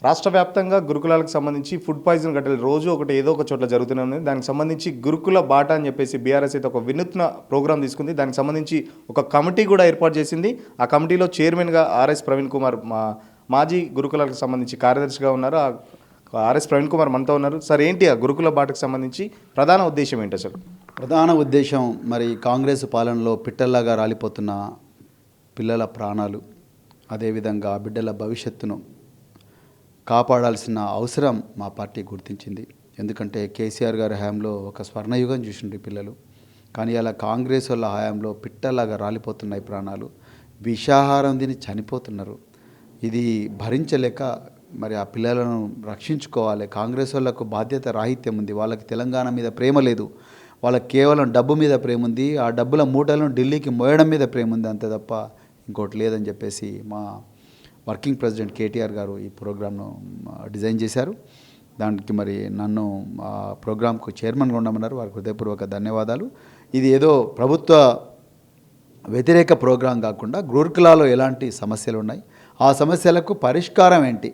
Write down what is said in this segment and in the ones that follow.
రాష్ట్ర వ్యాప్తంగా గురుకులాలకు సంబంధించి ఫుడ్ పాయిజన్ ఘటనలు రోజు ఒకటి ఏదో ఒక చోట్ల జరుగుతూనే ఉంది. దానికి సంబంధించి గురుకుల బాట అని చెప్పేసి బీఆర్ఎస్ అయితే ఒక వినూత్న ప్రోగ్రాం తీసుకుంది. దానికి సంబంధించి ఒక కమిటీ కూడా ఏర్పాటు చేసింది. ఆ కమిటీలో చైర్మన్గా ఆర్ఎస్ ప్రవీణ్ కుమార్ మాజీ గురుకులాలకు సంబంధించి కార్యదర్శిగా ఉన్నారు. ఆర్ఎస్ ప్రవీణ్ కుమార్ మనతో ఉన్నారు. సార్, ఏంటి ఆ గురుకుల బాటకు సంబంధించి ప్రధాన ఉద్దేశం ఏంటి అసలు? ప్రధాన ఉద్దేశం మరి కాంగ్రెస్ పాలనలో పిట్టల్లాగా రాలిపోతున్న పిల్లల ప్రాణాలు, అదేవిధంగా బిడ్డల భవిష్యత్తును కాపాడాల్సిన అవసరం మా పార్టీ గుర్తించింది. ఎందుకంటే కేసీఆర్ గారి హయాంలో ఒక స్వర్ణయుగం చూసిండ్రు పిల్లలు, కానీ అలా కాంగ్రెస్ వాళ్ళ హయాంలో పిట్టలాగా రాలిపోతున్నాయి ప్రాణాలు. విషాహారం తిని చనిపోతున్నారు. ఇది భరించలేక మరి ఆ పిల్లలను రక్షించుకోవాలి. కాంగ్రెస్ వాళ్ళకు బాధ్యత రాహిత్యం ఉంది. వాళ్ళకి తెలంగాణ మీద ప్రేమ లేదు. వాళ్ళకి కేవలం డబ్బు మీద ప్రేమ ఉంది. ఆ డబ్బుల మూటలను ఢిల్లీకి మోయడం మీద ప్రేమ ఉంది, అంతే తప్ప ఇంకోటి లేదని చెప్పేసి మా వర్కింగ్ ప్రెసిడెంట్ కేటీఆర్ గారు ఈ ప్రోగ్రామ్ను డిజైన్ చేశారు. దానికి మరి నన్ను ఆ ప్రోగ్రాంకు చైర్మన్గా ఉండమన్నారు. వారికి హృదయపూర్వక ధన్యవాదాలు. ఇది ఏదో ప్రభుత్వ వ్యతిరేక ప్రోగ్రాం కాకుండా గురుకులాలో ఎలాంటి సమస్యలు ఉన్నాయి, ఆ సమస్యలకు పరిష్కారం ఏంటి,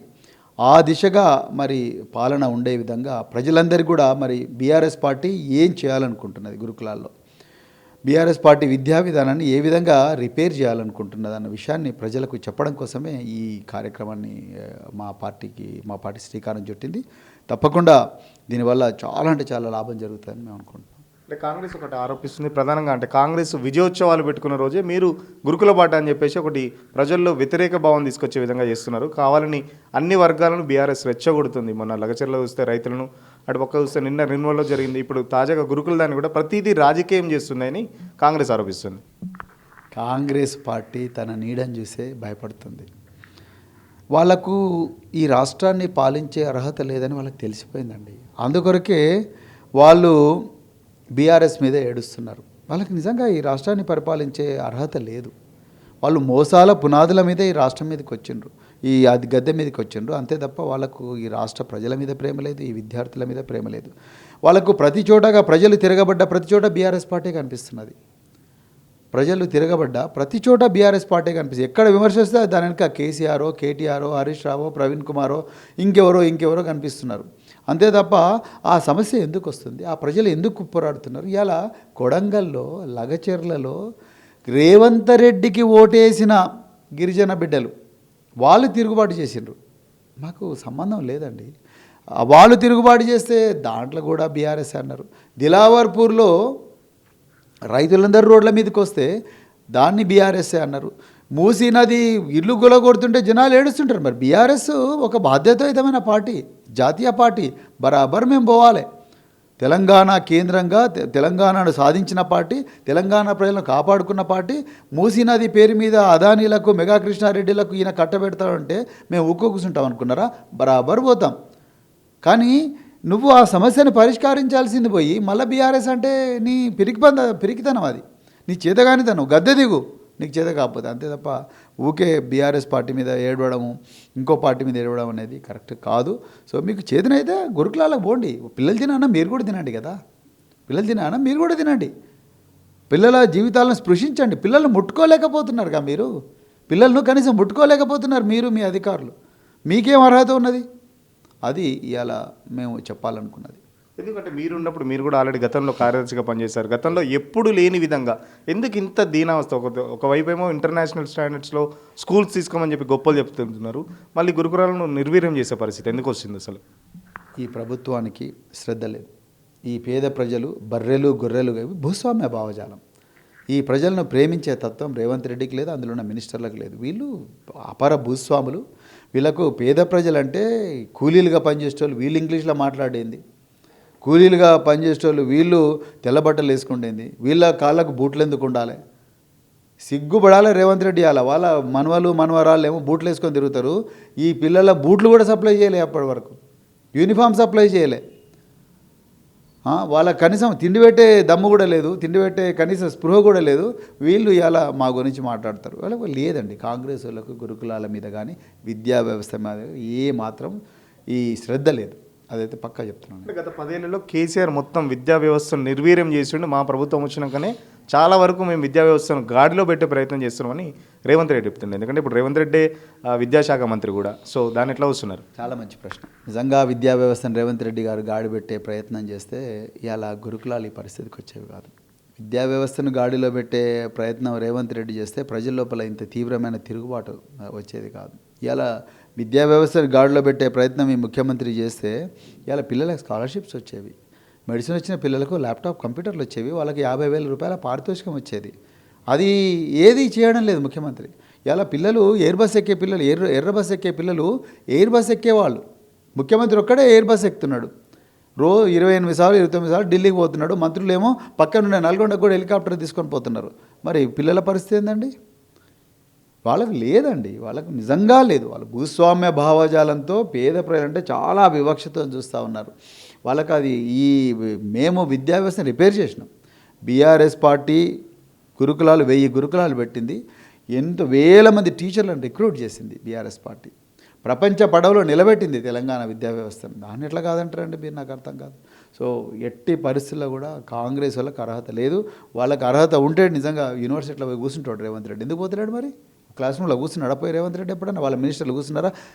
ఆ దిశగా మరి పాలన ఉండే విధంగా ప్రజలందరికీ కూడా మరి బీఆర్ఎస్ పార్టీ ఏం చేయాలనుకుంటున్నది, గురుకులాల్లో బీఆర్ఎస్ పార్టీ విద్యా విధానాన్ని ఏ విధంగా రిపేర్ చేయాలనుకుంటున్నది అన్న విషయాన్ని ప్రజలకు చెప్పడం కోసమే ఈ కార్యక్రమాన్ని మా పార్టీ శ్రీకారం చుట్టింది. తప్పకుండా దీనివల్ల చాలా అంటే చాలా లాభం జరుగుతుందని మేము అనుకుంటున్నాం. అంటే కాంగ్రెస్ ఒకటి ఆరోపిస్తుంది ప్రధానంగా, అంటే కాంగ్రెస్ విజయోత్సవాలు పెట్టుకున్న రోజే మీరు గురుకుల బాట అని చెప్పేసి ఒకటి ప్రజల్లో వ్యతిరేక భావం తీసుకొచ్చే విధంగా చేస్తున్నారు. కావాలని అన్ని వర్గాలను బీఆర్ఎస్ రెచ్చగొడుతుంది. మొన్న లగచర్లో చూస్తే రైతులను, అటు పక్క చూస్తే నిన్న నిర్మల్లో జరిగింది. ఇప్పుడు తాజాగా గురుకుల దాన్ని కూడా ప్రతిదీ రాజకీయం చేస్తుందని కాంగ్రెస్ ఆరోపిస్తుంది. కాంగ్రెస్ పార్టీ తన నీడని చూసే భయపడుతుంది. వాళ్లకు ఈ రాష్ట్రాన్ని పాలించే అర్హత లేదని వాళ్ళకి తెలిసిపోయిందండి. అందుకొరకే వాళ్ళు బీఆర్ఎస్ మీద ఏడుస్తున్నారు. వాళ్ళకి నిజంగా ఈ రాష్ట్రాన్ని పరిపాలించే అర్హత లేదు. వాళ్ళు మోసాల పునాదుల మీద ఈ రాష్ట్రం మీదకి వచ్చిండ్రు, ఈ గద్దె మీదకి వచ్చిండ్రు, అంతే తప్ప వాళ్ళకు ఈ రాష్ట్ర ప్రజల మీద ప్రేమ లేదు, ఈ విద్యార్థుల మీద ప్రేమ లేదు. వాళ్ళకు ప్రతి చోటగా ప్రజలు తిరగబడ్డ ప్రతి చోట బీఆర్ఎస్ పార్టీ కనిపిస్తున్నది. ప్రజలు తిరగబడ్డ ప్రతి చోట బీఆర్ఎస్ పార్టీ కనిపిస్తుంది. ఎక్కడ విమర్శిస్తే దాని వెనుక కేసీఆరో, కేటీఆరో, హరీష్ రావో, ప్రవీణ్ కుమారో, ఇంకెవరో కనిపిస్తున్నారు. అంతే తప్ప ఆ సమస్య ఎందుకు వస్తుంది, ఆ ప్రజలు ఎందుకు పోరాడుతున్నారు? ఇలా కొడంగల్లో, లగచెర్లలో రేవంత్ రెడ్డికి ఓటేసిన గిరిజన బిడ్డలు వాళ్ళు తిరుగుబాటు చేసిండ్రు. మాకు సంబంధం లేదండి. వాళ్ళు తిరుగుబాటు చేస్తే దాంట్లో కూడా బీఆర్ఎస్ అన్నారు. దిలావర్పూర్లో రైతులందరూ రోడ్ల మీదకి వస్తే దాన్ని బీఆర్ఎస్ఏ అన్నారు. మూసీ నది ఇల్లు గులగొడుతుంటే జనాలు ఏడుస్తుంటారు. మరి బీఆర్ఎస్ ఒక బాధ్యతాయుతమైన పార్టీ, జాతీయ పార్టీ, బరాబర్ మేము పోవాలి. తెలంగాణ కేంద్రంగా తెలంగాణను సాధించిన పార్టీ, తెలంగాణ ప్రజలను కాపాడుకున్న పార్టీ. మూసీ నది పేరు మీద అదానీలకు, మెగా కృష్ణారెడ్డిలకు ఈయన కట్టబెడతాడంటే మేము కూర్చుంటాం అనుకున్నారా? బరాబర్ పోతాం. కానీ నువ్వు ఆ సమస్యను పరిష్కరించాల్సింది పోయి మళ్ళీ బీఆర్ఎస్ అంటే నీ పిరికితనం, అది నీ చేతగానితనం. గద్దె దిగు నీకు చేత కాకపోతే, అంతే తప్ప ఊకే బీఆర్ఎస్ పార్టీ మీద ఏడవడము, ఇంకో పార్టీ మీద ఏడవడం అనేది కరెక్ట్ కాదు. సో మీకు చేతనైతే గురుకులాలకు పోండి. పిల్లలు తినానా మీరు కూడా తినండి కదా, పిల్లలు తినానా మీరు కూడా తినండి. పిల్లల జీవితాలను స్పృశించండి. పిల్లలు ముట్టుకోలేకపోతున్నారుగా మీరు, పిల్లలను కనీసం ముట్టుకోలేకపోతున్నారు మీరు, మీ అధికారులు. మీకేం అర్హత ఉన్నది? అది ఇవాళ మేము చెప్పాలనుకున్నది. ఎందుకంటే మీరు ఉన్నప్పుడు మీరు కూడా ఆల్రెడీ గతంలో కార్యదర్శిగా పనిచేశారు. గతంలో ఎప్పుడు లేని విధంగా ఎందుకు ఇంత దీనావస్థ? ఒకవైపు ఏమో ఇంటర్నేషనల్ స్టాండర్డ్స్లో స్కూల్స్ తీసుకోమని చెప్పి గొప్పలు చెప్తుంటున్నారు, మళ్ళీ గురుకులాలను నిర్వీర్యం చేసే పరిస్థితి ఎందుకు వచ్చింది అసలు? ఈ ప్రభుత్వానికి శ్రద్ధ లేదు. ఈ పేద ప్రజలు బర్రెలు గొర్రెలు భూస్వామ్య భావజాలం. ఈ ప్రజలను ప్రేమించే తత్వం రేవంత్ రెడ్డికి లేదు, అందులో ఉన్న మినిస్టర్లకు లేదు. వీళ్ళు అపర భూస్వాములు. వీళ్ళకు పేద ప్రజలంటే కూలీలుగా పనిచేసేవాళ్ళు, వీళ్ళు ఇంగ్లీష్లో మాట్లాడేది, కూలీలుగా పనిచేసేవాళ్ళు వీళ్ళు తెల్లబట్టలు వేసుకుంటేంది, వీళ్ళ కాళ్ళకు బూట్లు ఎందుకు ఉండాలి? సిగ్గుపడాలి రేవంత్ రెడ్డి. అలా వాళ్ళ మనవరాళ్ళు ఏమో బూట్లు వేసుకొని తిరుగుతారు. ఈ పిల్లల బూట్లు కూడా సప్లై చేయలే, అప్పటి వరకు యూనిఫామ్ సప్లై చేయలే. వాళ్ళ కనీసం తిండి పెట్టే దమ్ము కూడా లేదు, తిండి పెట్టే కనీసం స్పృహ కూడా లేదు. వీళ్ళు ఇలా మా గురించి మాట్లాడతారు. వాళ్ళకు లేదండి. కాంగ్రెస్ వాళ్ళకు గురుకులాల మీద కానీ విద్యా వ్యవస్థ మీద ఏ మాత్రం ఈ శ్రద్ధ లేదు. అదైతే పక్కా చెప్తున్నాను. గత 10 ఏళ్లలో కేసీఆర్ మొత్తం విద్యా వ్యవస్థను నిర్వీర్యం చేసిండు. మా ప్రభుత్వం వచ్చినాకనే చాలా వరకు మేము విద్యా వ్యవస్థను గాడిలో పెట్టే ప్రయత్నం చేస్తున్నామని రేవంత్ రెడ్డి చెప్తుండే. ఎందుకంటే ఇప్పుడు రేవంత్ రెడ్డి విద్యాశాఖ మంత్రి కూడా. సో దాన్ని ఎట్లా వస్తున్నారు? చాలా మంచి ప్రశ్న. నిజంగా విద్యా వ్యవస్థను రేవంత్ రెడ్డి గారు గాడి పెట్టే ప్రయత్నం చేస్తే ఇలా గురుకులాలు ఈ పరిస్థితికి వచ్చేవి కాదు. విద్యా వ్యవస్థను గాడిలో పెట్టే ప్రయత్నం రేవంత్ రెడ్డి చేస్తే ప్రజల లోపల ఇంత తీవ్రమైన తిరుగుబాటు వచ్చేది కాదు. ఇలా విద్యా వ్యవస్థను గాడిలో పెట్టే ప్రయత్నం ఈ ముఖ్యమంత్రి చేస్తే ఇలా పిల్లలకు స్కాలర్షిప్స్ వచ్చేవి, మెడిసిన్ వచ్చిన పిల్లలకు ల్యాప్టాప్ కంప్యూటర్లు వచ్చేవి, వాళ్ళకి 50,000 రూపాయల పారితోషికం వచ్చేది. అది ఏది చేయడం లేదు ముఖ్యమంత్రి. ఇలా పిల్లలు ఎయిర్ బస్ ఎక్కే పిల్లలు, ఎర్ర బస్ ఎక్కే పిల్లలు ఎయిర్ బస్ ఎక్కేవాళ్ళు. ముఖ్యమంత్రి ఒక్కడే ఎయిర్ బస్ ఎక్కుతున్నాడు. 28 సార్లు 29 సార్లు ఢిల్లీకి పోతున్నాడు. మంత్రులు ఏమో పక్కనున్న నల్గొండకు కూడా హెలికాప్టర్ తీసుకొని పోతున్నారు. మరి పిల్లల పరిస్థితి ఏందండి? వాళ్ళకి లేదండి, వాళ్ళకు నిజంగా లేదు. వాళ్ళు భూస్వామ్య భావజాలంతో పేద ప్రజలంటే చాలా వివక్షతో చూస్తూ ఉన్నారు. వాళ్ళకి అది మేము విద్యా వ్యవస్థను రిపేర్ చేసినాం. బీఆర్ఎస్ పార్టీ గురుకులాలు 1000 గురుకులాలు పెట్టింది. ఎంత వేల మంది టీచర్లను రిక్రూట్ చేసింది బీఆర్ఎస్ పార్టీ. ప్రపంచ పడవలో నిలబెట్టింది తెలంగాణ విద్యా వ్యవస్థను. దాన్ని ఎట్లా కాదంటారండి మీరు? నాకు అర్థం కాదు. సో ఎట్టి పరిస్థితుల్లో కూడా కాంగ్రెస్ వాళ్ళకి అర్హత లేదు. వాళ్ళకి అర్హత ఉంటే నిజంగా యూనివర్సిటీలో పోయి కూర్చుంటాడు రేవంత్ రెడ్డి. ఎందుకు పోతున్నాడు మరి? క్లాస్ రూమ్లో కూర్చున్నాడా పోయి రేవంత్ రెడ్డి? ఎప్పుడన్నా వాళ్ళ మినిస్టర్లు కూర్చున్నారా?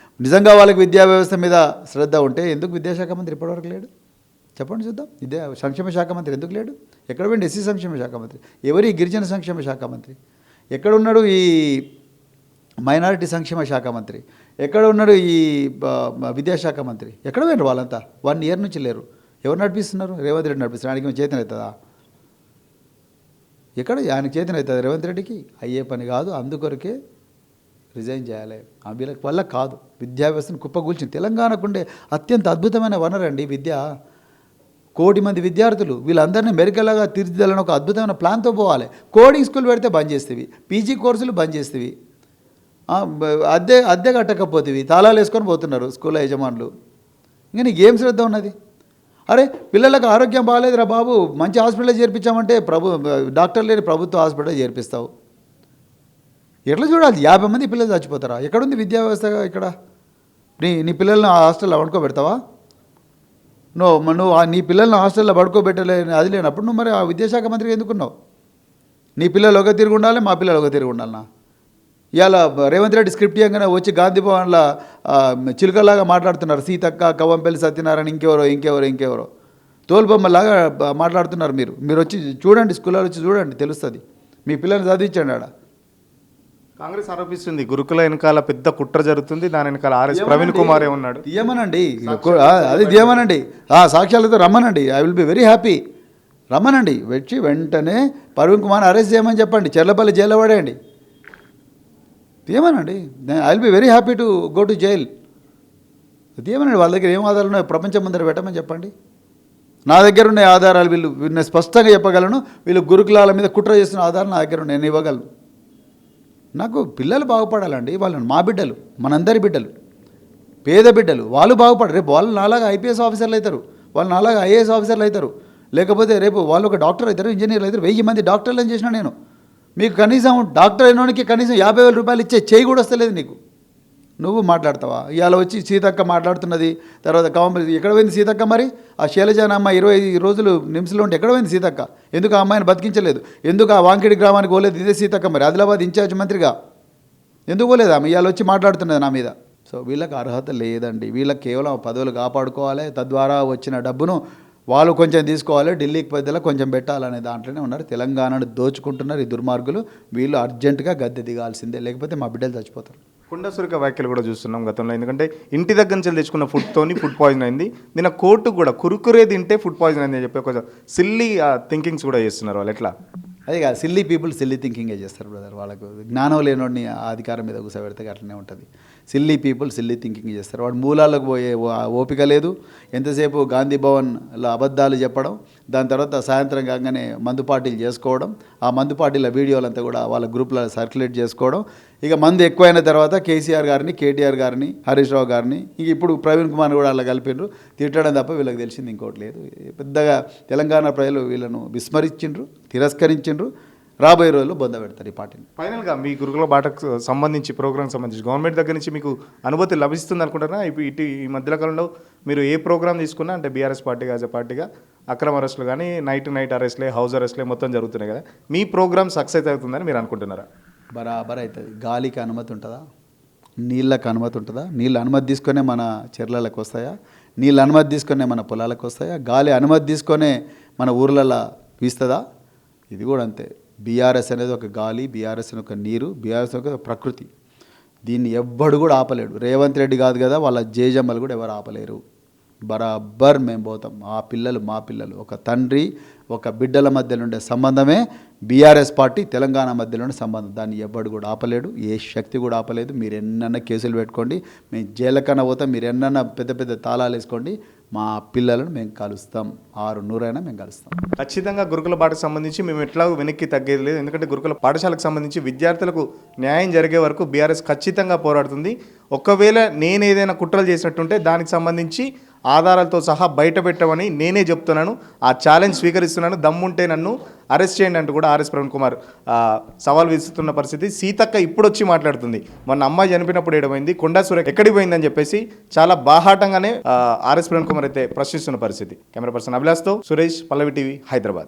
నిజంగా వాళ్ళకి విద్యా వ్యవస్థ మీద శ్రద్ధ ఉంటే ఎందుకు విద్యాశాఖ మంత్రి ఇప్పటివరకు లేడు? చెప్పండి చూద్దాం. సంక్షేమ శాఖ మంత్రి ఎందుకు లేడు? ఎక్కడ పోయింది ఎస్సీ సంక్షేమ శాఖ మంత్రి? ఎవరి గిరిజన సంక్షేమ శాఖ మంత్రి? ఎక్కడ ఉన్నాడు ఈ మైనారిటీ సంక్షేమ శాఖ మంత్రి? ఎక్కడ ఉన్నాడు ఈ విద్యాశాఖ మంత్రి? ఎక్కడ పోయినారు వాళ్ళంతా? 1 ఇయర్ నుంచి లేరు. ఎవరు నడిపిస్తున్నారు? రేవంత్ రెడ్డి నడిపిస్తున్నారు. ఆయనకి చేతన అవుతుందా? ఎక్కడ ఆయనకి చేతన అవుతుంది? రేవంత్ రెడ్డికి అయ్యే పని కాదు. అందుకొరకే రిజైన్ చేయాలి. వీళ్ళకి వల్ల కాదు. విద్యా వ్యవస్థను కుప్పగూల్చింది. తెలంగాణకుండే అత్యంత అద్భుతమైన వనరండి విద్య. 1 కోటి మంది విద్యార్థులు, వీళ్ళందరినీ మెరుగలాగా తీర్చిదిద్దాలని ఒక అద్భుతమైన ప్లాన్తో పోవాలి. కోడింగ్ స్కూల్ పెడితే బంద్ చేస్తేవి, పీజీ కోర్సులు బంద్ చేస్తేవి, అద్దె కట్టకపోతేవి, తాళాలు వేసుకొని పోతున్నారు స్కూల్ యజమానులు. ఇంకా నీకు ఏం శ్రద్ధ ఉన్నది? అరే పిల్లలకు ఆరోగ్యం బాగాలేదురా బాబు, మంచి హాస్పిటల్లో చేర్పించామంటే డాక్టర్ లేని ప్రభుత్వ హాస్పిటల్లో చేర్పిస్తావు. ఎట్లా చూడాలి? 50 మంది పిల్లలు చచ్చిపోతారా? ఎక్కడుంది విద్యా వ్యవస్థ ఇక్కడ? నీ పిల్లల్ని హాస్టల్లో పడుకోబెడతావా? నువ్వు నీ పిల్లల్ని హాస్టల్లో పడుకోబెట్టలే, అది లేనప్పుడు నువ్వు మరి ఆ విద్యాశాఖ మంత్రికి ఎందుకున్నావు? నీ పిల్లలు ఒక తిరిగి ఉండాలి, మా పిల్లలు ఒక తిరిగి ఉండాలన్నా? ఇవాళ రేవంత్ రెడ్డి స్క్రిప్ట్ ఇవ్వగానే వచ్చి గాంధీ భవన్లో చిలుకలాగా మాట్లాడుతున్నారు. సీతక్క, కవ్వంపల్లి సత్యనారాయణ, ఇంకెవరో తోలుబొమ్మలాగా మాట్లాడుతున్నారు. మీరు వచ్చి చూడండి, స్కూల్లో వచ్చి చూడండి, తెలుస్తుంది. మీ పిల్లల్ని చదివించండి. ఆడ కాంగ్రెస్ ఆరోపిస్తుంది గురుకుల వెనకాల పెద్ద కుట్ర జరుగుతుంది, దాని వెనకాల ఆర్ఎస్ ప్రవీణ్ కుమార్ ఏమన్నాడు? తీయమనండి, అది తీయమనండి, సాక్ష్యాలతో రమ్మనండి. I will be very happy. రమ్మనండి, వచ్చి వెంటనే ప్రవీణ్ కుమార్ అరెస్ట్ చేయమని చెప్పండి, చెర్లపల్లి జైల్లో పడేయండి. తీయమనండి. I will be very happy to go to jail. తీయమనండి. వాళ్ళ దగ్గర ఏం ఆధారాలు ఉన్నాయో ప్రపంచం ముందర పెట్టమని చెప్పండి. నా దగ్గర ఉన్న ఆధారాలు నేను స్పష్టంగా చెప్పగలను. వీళ్ళు గురుకులాల మీద కుట్ర చేస్తున్న ఆధారాలు నా దగ్గర నేను ఇవ్వగలను. నాకు పిల్లలు బాగుపడాలండి. వాళ్ళు మా బిడ్డలు, మనందరి బిడ్డలు, పేద బిడ్డలు. వాళ్ళు బాగుపడరు. రేపు వాళ్ళు నాలాగా ఐపీఎస్ ఆఫీసర్లు అవుతారు, వాళ్ళు నాలాగా ఐఏఎస్ ఆఫీసర్లు అవుతారు. లేకపోతే రేపు వాళ్ళు ఒక డాక్టర్ అవుతారు, ఇంజనీర్లు అవుతారు. 1000 మంది డాక్టర్లను చేసిన నేను. మీకు కనీసం డాక్టర్ అయినోనికి కనీసం 50,000 రూపాయలు ఇచ్చే చేయి కూడా వస్తలేదు నీకు. నువ్వు మాట్లాడతావా? ఇవాళ వచ్చి సీతక్క మాట్లాడుతున్నది, తర్వాత కవంపల్లి ఎక్కడ పోయింది సీతక్క? మరి ఆ శైలజాన అమ్మ 25 రోజులు నిమ్స్లో ఉంటే ఎక్కడ పోయింది సీతక్క? ఎందుకు ఆ అమ్మాయిని బతికించలేదు? ఎందుకు ఆ వాంకిడి గ్రామానికి పోలేదు? ఇదే సీతక్క మరి ఆదిలాబాద్ ఇన్ఛార్జ్ మంత్రిగా ఎందుకు పోలేదు ఆమె? ఇవాళ వచ్చి మాట్లాడుతున్నది నా మీద. సో వీళ్ళకి అర్హత లేదండి. వీళ్ళకి కేవలం పదవులు కాపాడుకోవాలి, తద్వారా వచ్చిన డబ్బును వాళ్ళు కొంచెం తీసుకోవాలి, ఢిల్లీకి పెద్దలా కొంచెం పెట్టాలనే దాంట్లోనే ఉన్నారు. తెలంగాణను దోచుకుంటున్నారు ఈ దుర్మార్గులు. వీళ్ళు అర్జెంటుగా గద్దె దిగాల్సిందే, లేకపోతే మా బిడ్డలు చచ్చిపోతారు. కుండసురిక వ్యాఖ్యలు కూడా చూస్తున్నాం గతంలో. ఎందుకంటే ఇంటి దగ్గర నుంచి తెచ్చుకున్న ఫుడ్తోని ఫుడ్ పాయిజన్ అయింది. నిన్న కోర్టు కూడా కురుకురే తింటే ఫుడ్ పాయిజన్ అయింది అని చెప్పి కొంచెం సిల్లీ థింకింగ్స్ కూడా చేస్తున్నారు వాళ్ళు. ఎట్లా? అదే కాదు, సిల్లీ పీపుల్ సిల్లీ థింకింగే చేస్తారు బ్రదర్. వాళ్ళకు జ్ఞానం లేనోడిని అధికారం మీద కూర్చోబెడితే అట్లనే ఉంటుంది. సిల్లీ పీపుల్ సిల్లీ థింకింగ్ చేస్తారు. వాడు మూలాలకు పోయే ఓపిక లేదు. ఎంతసేపు గాంధీ భవన్లో అబద్ధాలు చెప్పడం, దాని తర్వాత సాయంత్రం కాగానే మందు పార్టీలు చేసుకోవడం, ఆ మందు పార్టీల వీడియోలంతా కూడా వాళ్ళ గ్రూప్లో సర్క్యులేట్ చేసుకోవడం. ఇక మందు ఎక్కువైన తర్వాత కేసీఆర్ గారిని, కేటీఆర్ గారిని, హరీష్ రావు గారిని, ఇంక ఇప్పుడు ప్రవీణ్ కుమార్ కూడా అలా కలిపిండ్రు. తిట్టడం తప్ప వీళ్ళకి తెలిసింది ఇంకోటి లేదు. పెద్దగా తెలంగాణ ప్రజలు వీళ్ళను విస్మరించిండ్రు, తిరస్కరించిండ్రు. రాబోయే రోజుల్లో బొంద పెడతారు ఈ పార్టీని. ఫైనల్గా మీ గురుకుల బాటకు సంబంధించి, ప్రోగ్రామ్ సంబంధించి గవర్నమెంట్ దగ్గర నుంచి మీకు అనుమతి లభిస్తుంది అనుకుంటారా? ఇటు ఈ మధ్యకాలంలో మీరు ఏ ప్రోగ్రామ్ తీసుకున్నా, అంటే బీఆర్ఎస్ పార్టీగా యాజ్ ఎ పార్టీగా అక్రమ అరెస్టులు కానీ నైట్ అరెస్ట్లే, హౌస్ అరెస్ట్లే మొత్తం జరుగుతున్నాయి కదా, మీ ప్రోగ్రామ్ సక్సెస్ అవుతుందని మీరు అనుకుంటున్నారా? బరాబర్ అవుతుంది. గాలికి అనుమతి ఉంటుందా? నీళ్ళకి అనుమతి ఉంటుందా? నీళ్ళు అనుమతి తీసుకొనే మన చెర్లలకు వస్తాయా? నీళ్ళు అనుమతి తీసుకొనే మన పొలాలకు వస్తాయా? గాలి అనుమతి తీసుకొనే మన ఊర్లలో వీస్తుందా? ఇది కూడా అంతే. బీఆర్ఎస్ అనేది ఒక గాలి, బీఆర్ఎస్ అనేది ఒక నీరు, బీఆర్ఎస్ ఒక ప్రకృతి. దీన్ని ఎవ్వడు కూడా ఆపలేడు. రేవంత్ రెడ్డి కాదు కదా, వాళ్ళ జేజమ్మలు కూడా ఎవరు ఆపలేరు. బరాబర్ మేము పోతాం. ఆ పిల్లలు మా పిల్లలు, ఒక తండ్రి ఒక బిడ్డల మధ్యలో ఉండే సంబంధమే బీఆర్ఎస్ పార్టీ తెలంగాణ మధ్యలో ఉండే సంబంధం. దాన్ని ఎవ్వడు కూడా ఆపలేడు, ఏ శక్తి కూడా ఆపలేదు. మీరు ఎన్నన్నా కేసులు పెట్టుకోండి, మేము జైలకన్నా పోతాం, మీరు ఎన్నన్నా పెద్ద పెద్ద తాళాలు వేసుకోండి, మా పిల్లలను మేము కలుస్తాం. 600 అయినా మేము కలుస్తాం. ఖచ్చితంగా గురుకుల పాఠకు సంబంధించి మేము ఎట్లాగో వెనక్కి తగ్గేది లేదు. ఎందుకంటే గురుకుల పాఠశాలకు సంబంధించి విద్యార్థులకు న్యాయం జరిగే వరకు బీఆర్ఎస్ ఖచ్చితంగా పోరాడుతుంది. ఒకవేళ నేను ఏదైనా కుట్రలు చేసినట్టుంటే దానికి సంబంధించి ఆధారాలతో సహా బయట పెట్టమని నేనే చెప్తున్నాను. ఆ ఛాలెంజ్ స్వీకరిస్తున్నాను. దమ్ముంటే నన్ను అరెస్ట్ చేయండి అంటూ కూడా ఆర్ఎస్ ప్రవీణ్ కుమార్ సవాల్ విసురుతున్న పరిస్థితి. సీతక్క ఇప్పుడు వచ్చి మాట్లాడుతుంది. మొన్న అమ్మాయి చనిపోయినప్పుడు ఏడమైంది, కొండా సురేఖ ఎక్కడికి పోయిందని చెప్పేసి చాలా బాహాటంగానే ఆర్ఎస్ ప్రవీణ్ కుమార్ అయితే ప్రశ్నిస్తున్న పరిస్థితి. కెమెరా పర్సన్ అభిలాష్తో సురేష్, పల్లవి టీవీ, హైదరాబాద్.